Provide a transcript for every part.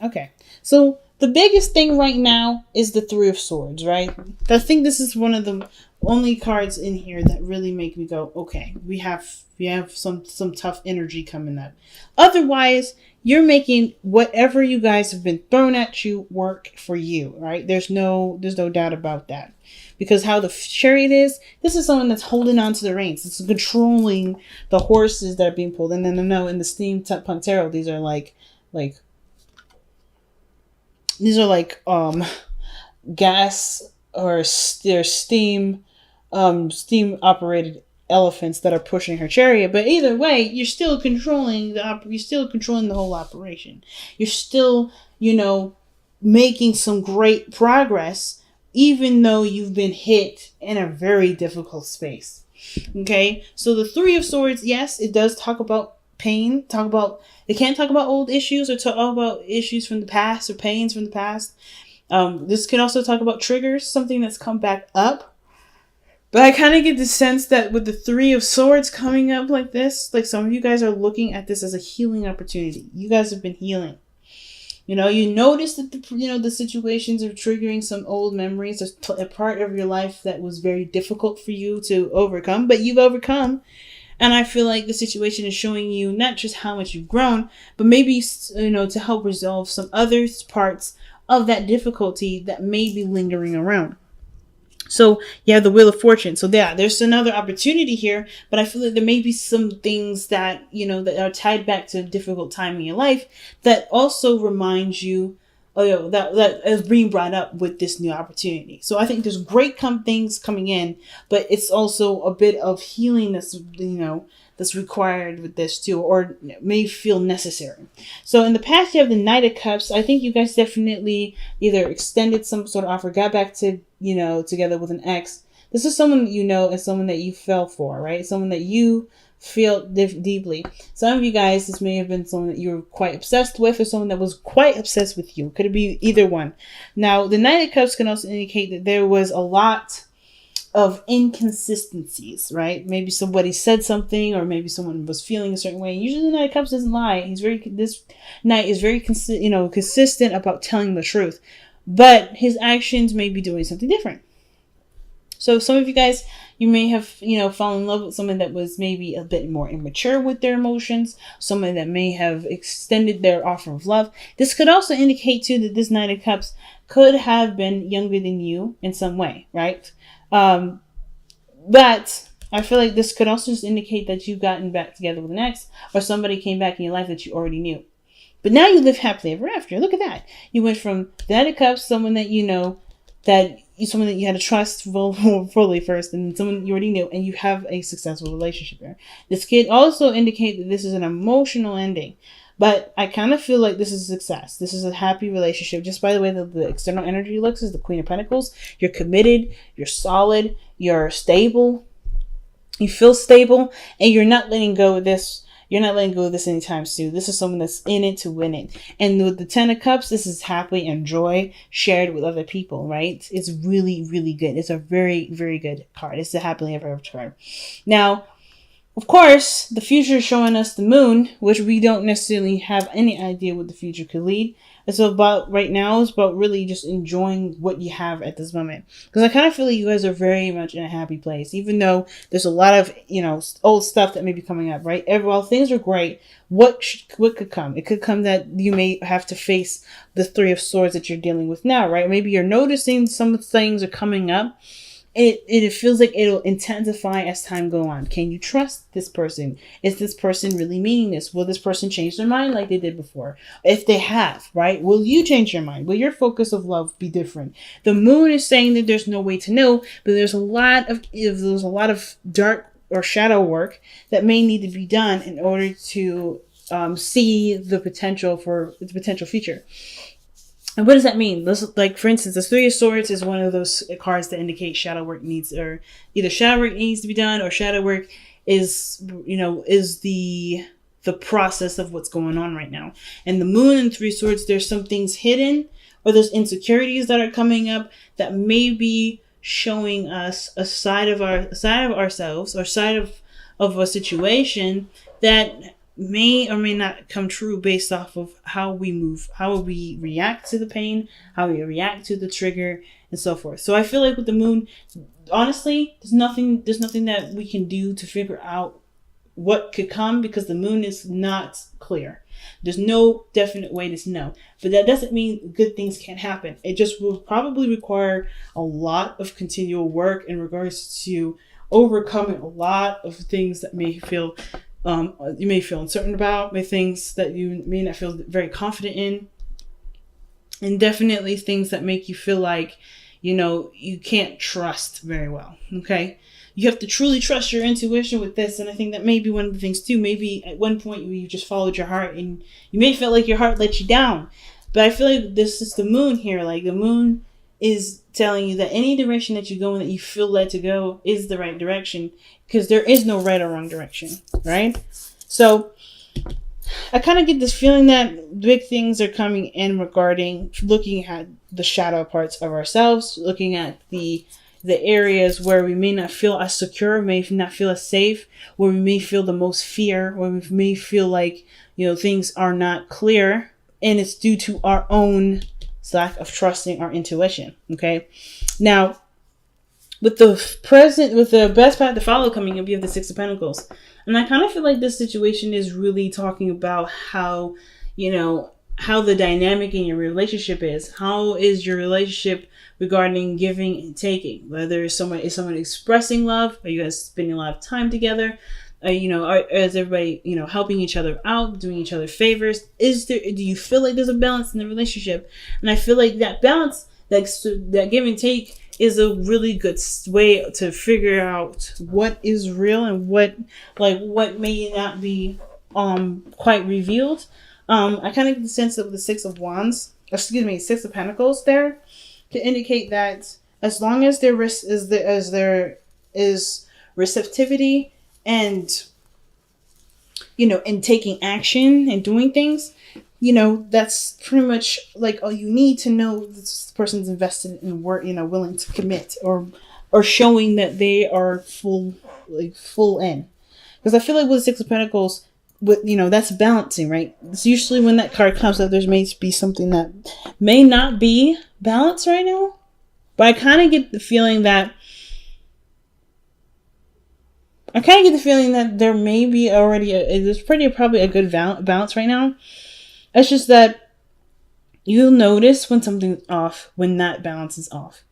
Okay. So the biggest thing right now is the Three of Swords, right? I think this is one of the only cards in here that really make me go, okay, we have some tough energy coming up. Otherwise, you're making whatever you guys have been thrown at you work for you, right? There's no doubt about that. Because how the Chariot is, this is someone that's holding on to the reins. It's controlling the horses that are being pulled. And then no, in the steampunk tarot, these are like gas or they're steam operated elephants that are pushing her chariot. But either way, you're still controlling the whole operation. You're still, making some great progress, even though you've been hit in a very difficult space. Okay, so the Three of Swords, yes, it does talk about pain. It can't talk about old issues or talk about issues from the past or pains from the past. This can also talk about triggers, something that's come back up. But I kind of get the sense that with the Three of Swords coming up like this, like some of you guys are looking at this as a healing opportunity. You guys have been healing. You notice that the situations are triggering some old memories. There's a part of your life that was very difficult for you to overcome, but you've overcome. And I feel like the situation is showing you not just how much you've grown, but maybe, to help resolve some other parts of that difficulty that may be lingering around. So you have the Wheel of Fortune. So there's another opportunity here, but I feel like there may be some things that, that are tied back to a difficult time in your life that also reminds you, that is being brought up with this new opportunity. So I think there's great things coming in, but it's also a bit of healing that's required with this too, or may feel necessary. So in the past, you have the Knight of Cups. I think you guys definitely either extended some sort of offer, got back to, together with an ex. This is someone that and someone that you fell for, right? Someone that you feel deeply. Some of you guys, this may have been someone that you were quite obsessed with, or someone that was quite obsessed with you. Could it be either one? Now, the Knight of Cups can also indicate that there was a lot of inconsistencies, right? Maybe somebody said something, or maybe someone was feeling a certain way. Usually the Knight of Cups doesn't lie. This knight is very consistent about telling the truth, but his actions may be doing something different. So some of you guys, you may have, fallen in love with someone that was maybe a bit more immature with their emotions, someone that may have extended their offer of love. This could also indicate too that this Knight of Cups could have been younger than you in some way, right? But I feel like this could also just indicate that you've gotten back together with an ex, or somebody came back in your life that you already knew. But now you live happily ever after. Look at that. You went from the Knight of Cups, someone that someone that you had to trust fully first, and someone you already knew, and you have a successful relationship there. This could also indicate that this is an emotional ending. But I kind of feel like this is a success. This is a happy relationship. Just by the way the external energy looks is the Queen of Pentacles. You're committed. You're solid. You're stable. You feel stable. And you're not letting go of this. You're not letting go of this anytime soon. This is someone that's in it to win it. And with the Ten of Cups, this is happily and joy shared with other people, right? It's really, really good. It's a very, very good card. It's a happily ever after card. Now, of course, the future is showing us the moon, which we don't necessarily have any idea what the future could lead. It's about really just enjoying what you have at this moment. Because I kind of feel like you guys are very much in a happy place, even though there's a lot of, old stuff that may be coming up, right? While things are great, what could come? It could come that you may have to face the Three of Swords that you're dealing with now, right? Maybe you're noticing some things are coming up. It feels like it'll intensify as time go on. Can you trust this person? Is this person really meaning this? Will this person change their mind like they did before? If they have, right? Will you change your mind? Will your focus of love be different? The moon is saying that there's no way to know, but there's a lot of dark or shadow work that may need to be done in order to see the potential future. And what does that mean? For instance, the Three of Swords is one of those cards that indicate shadow work needs to be done, or shadow work is the process of what's going on right now. And the Moon and Three Swords, there's some things hidden, or there's insecurities that are coming up that may be showing us a side of ourselves, or side of a situation that may or may not come true based off of how we move, how we react to the pain, how we react to the trigger, and so forth. So I feel like with the moon, honestly, there's nothing that we can do to figure out what could come, because the moon is not clear. There's no definite way to know. But that doesn't mean good things can't happen. It just will probably require a lot of continual work in regards to overcoming a lot of things that may feel you may feel uncertain about, things that you may not feel very confident in, and definitely things that make you feel like, you can't trust very well. Okay. You have to truly trust your intuition with this. And I think that may be one of the things too. Maybe at one point you just followed your heart and you may feel like your heart let you down. But I feel like this is the moon here. Like the moon is telling you that any direction that you go in that you feel led to go is the right direction, because there is no right or wrong direction, right? So I kind of get this feeling that big things are coming in regarding looking at the shadow parts of ourselves, looking at the areas where we may not feel as secure, may not feel as safe, where we may feel the most fear, where we may feel like, things are not clear, and it's due to our own lack of trusting our intuition. Okay. Now, with the best path to follow coming up, you have the Six of Pentacles. And I kind of feel like this situation is really talking about how, how the dynamic in your relationship is. How is your relationship regarding giving and taking? Whether is someone expressing love? Are you guys spending a lot of time together? Is everybody, helping each other out, doing each other favors? Do you feel like there's a balance in the relationship? And I feel like that balance, that give and take, is a really good way to figure out what is real and what may not be quite revealed. I kind of get the sense of the Six of Pentacles there to indicate that as long as there is receptivity and and taking action and doing things, that's pretty much like all you need to know this person's invested in work, willing to commit, or showing that they are full in. Because I feel like with the Six of Pentacles, that's balancing, right? It's usually when that card comes up, there may be something that may not be balanced right now. But I kind of get the feeling that there may be already there's probably a good balance right now. It's just that you'll notice when something's off, when that balance is off.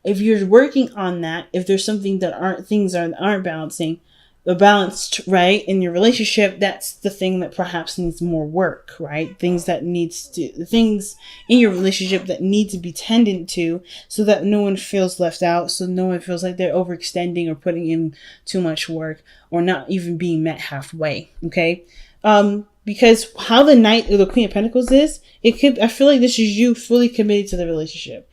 If you're working on that, if there's something that aren't balancing, the balanced right in your relationship, that's the thing that perhaps needs more work, right? Things in your relationship that need to be tended to, so that no one feels left out, so no one feels like they're overextending or putting in too much work, or not even being met halfway. Okay. Because how the Knight or the Queen of Pentacles is, I feel like this is you fully committed to the relationship.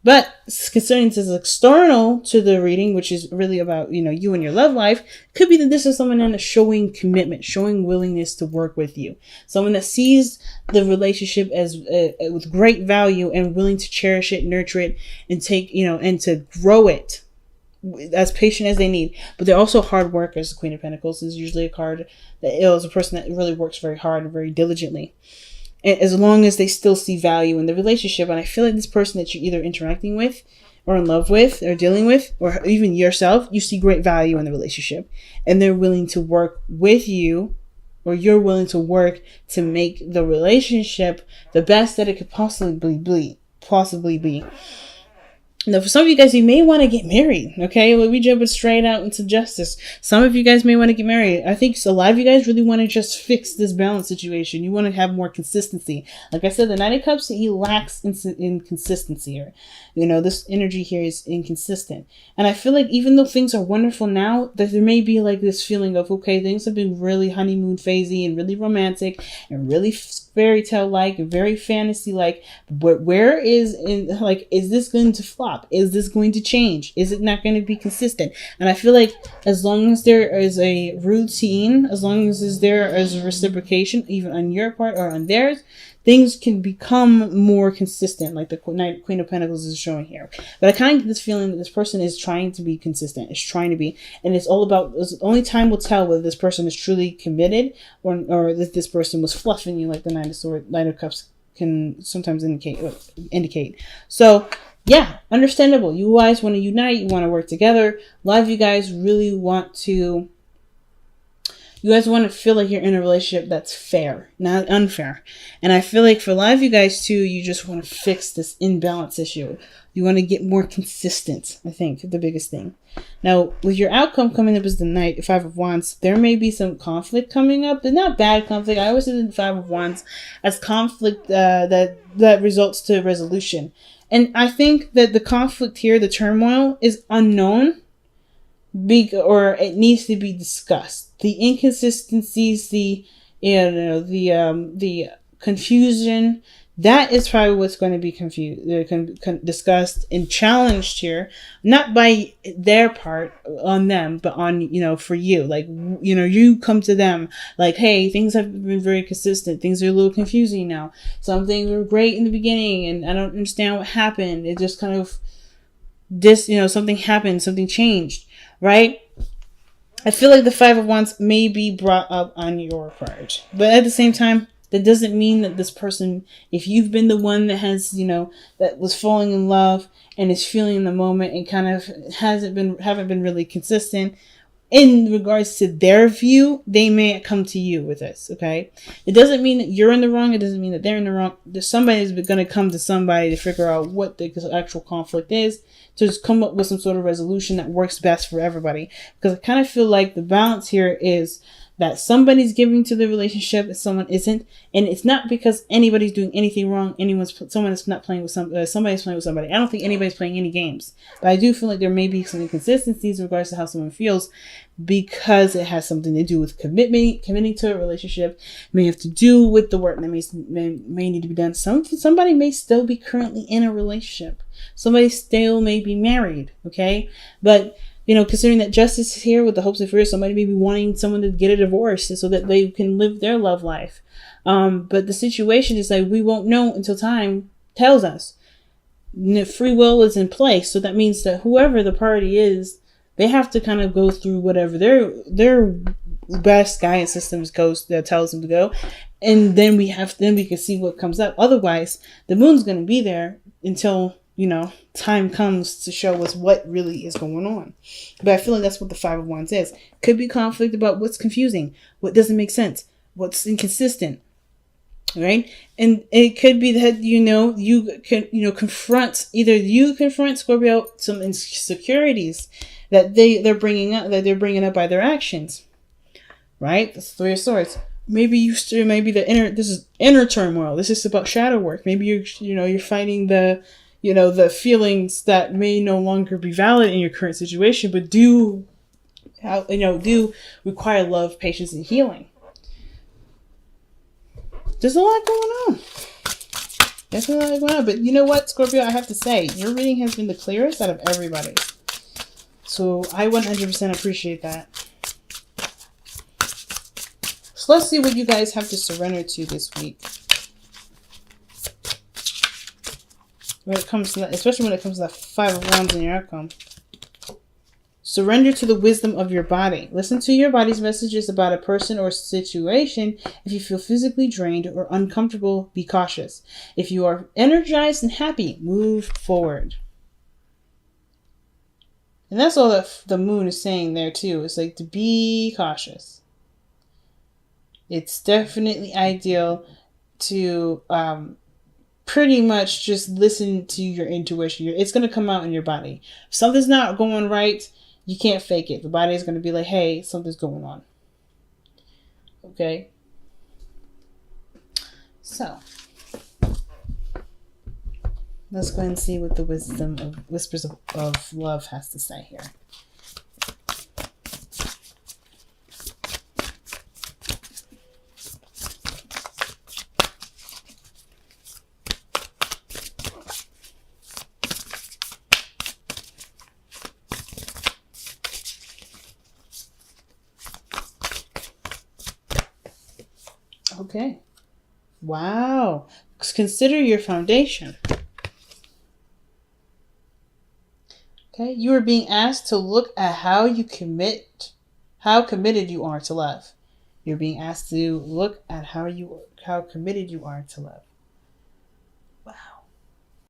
But concerning this is external to the reading, which is really about, you and your love life, could be that this is someone that's showing commitment, showing willingness to work with you. Someone that sees the relationship as with great value and willing to cherish it, nurture it, and and to grow it as patient as they need. But they're also hard workers. The Queen of Pentacles is usually a card that is a person that really works very hard and very diligently. And as long as they still see value in the relationship. And I feel like this person that you're either interacting with or in love with or dealing with, or even yourself, you see great value in the relationship. And they're willing to work with you, or you're willing to work to make the relationship the best that it could possibly be. Now, for some of you guys, you may want to get married, okay? Well, we jumping straight out into justice. Some of you guys may want to get married. I think a lot of you guys really want to just fix this balance situation. You want to have more consistency. Like I said, the Knight of Cups, he lacks in consistency here. This energy here is inconsistent. And I feel like even though things are wonderful now, that there may be like this feeling of, okay, things have been really honeymoon phasey and really romantic and really fairy tale like and very fantasy like, but is this going to flop? Is this going to change? Is it not going to be consistent? And I feel like as long as there is a routine, as long as there is a reciprocation, even on your part or on theirs, things can become more consistent, like the Queen of Pentacles is showing here. But I kind of get this feeling that this person is trying to be consistent. Is trying to be, and it's all about. Only time will tell whether this person is truly committed or that this person was fluffing you, like the Knight of Cups can sometimes indicate. So yeah, understandable. You guys want to unite. You want to work together. A lot of you guys really want to. You guys want to feel like you're in a relationship that's fair, not unfair. And I feel like for a lot of you guys too, you just want to fix this imbalance issue. You want to get more consistent, I think, the biggest thing. Now, with your outcome coming up as the Knight, 5 of Wands, there may be some conflict coming up, but not bad conflict. I always see the 5 of Wands as conflict that results to resolution. And I think that the conflict here, the turmoil, is unknown. Or it needs to be discussed. The inconsistencies, the confusion, that is probably what's going to be discussed and challenged here, not by their part on them, but on, for you. Like, you come to them like, hey, things have been very consistent. Things are a little confusing now. Some things were great in the beginning and I don't understand what happened. It just kind of something happened, something changed. Right? I feel like the 5 of Wands may be brought up on your part. But at the same time, that doesn't mean that this person, if you've been the one that has, that was falling in love and is feeling the moment and kind of haven't been really consistent in regards to their view, they may come to you with this, okay? It doesn't mean that you're in the wrong. It doesn't mean that they're in the wrong. Somebody's going to come to somebody to figure out what the actual conflict is, to just come up with some sort of resolution that works best for everybody. Because I kind of feel like the balance here is that somebody's giving to the relationship and someone isn't. And it's not because anybody's doing anything wrong. Somebody's playing with somebody. I don't think anybody's playing any games. But I do feel like there may be some inconsistencies in regards to how someone feels, because it has something to do with committing to a relationship. It may have to do with the work that may need to be done. Somebody may still be currently in a relationship. Somebody still may be married, okay? But, considering that justice is here with the hopes of fear, somebody may be wanting someone to get a divorce so that they can live their love life. But the situation is like, we won't know until time tells us. Free will is in place. So that means that whoever the party is, they have to kind of go through whatever their best guidance systems tells them to go. And then we can see what comes up. Otherwise, the moon's going to be there until, time comes to show us what really is going on. But I feel like that's what the 5 of Wands is. Could be conflict about what's confusing, what doesn't make sense, what's inconsistent, right? And it could be that, you can, confront Scorpio some insecurities that they're bringing up by their actions, right? That's the 3 of Swords. Maybe this is inner turmoil. This is about shadow work. Maybe you're fighting the feelings that may no longer be valid in your current situation, but do require love, patience, and healing. There's a lot going on. But you know what, Scorpio? I have to say, your reading has been the clearest out of everybody. So I 100% appreciate that. So let's see what you guys have to surrender to this week. When it comes to that, especially when it comes to that 5 of Wands in your outcome. Surrender to the wisdom of your body. Listen to your body's messages about a person or situation. If you feel physically drained or uncomfortable, be cautious. If you are energized and happy, move forward. And that's all that the moon is saying there too. It's like to be cautious. It's definitely ideal to pretty much just listen to your intuition. It's going to come out in your body. If something's not going right, you can't fake it. The body is going to be like, hey, something's going on. Okay? So, let's go ahead and see what the wisdom of Whispers of Love has to say here. Okay. Wow. consider your foundation. Okay, you are being asked to look at how committed you are to love. You're being asked to look at how committed you are to love.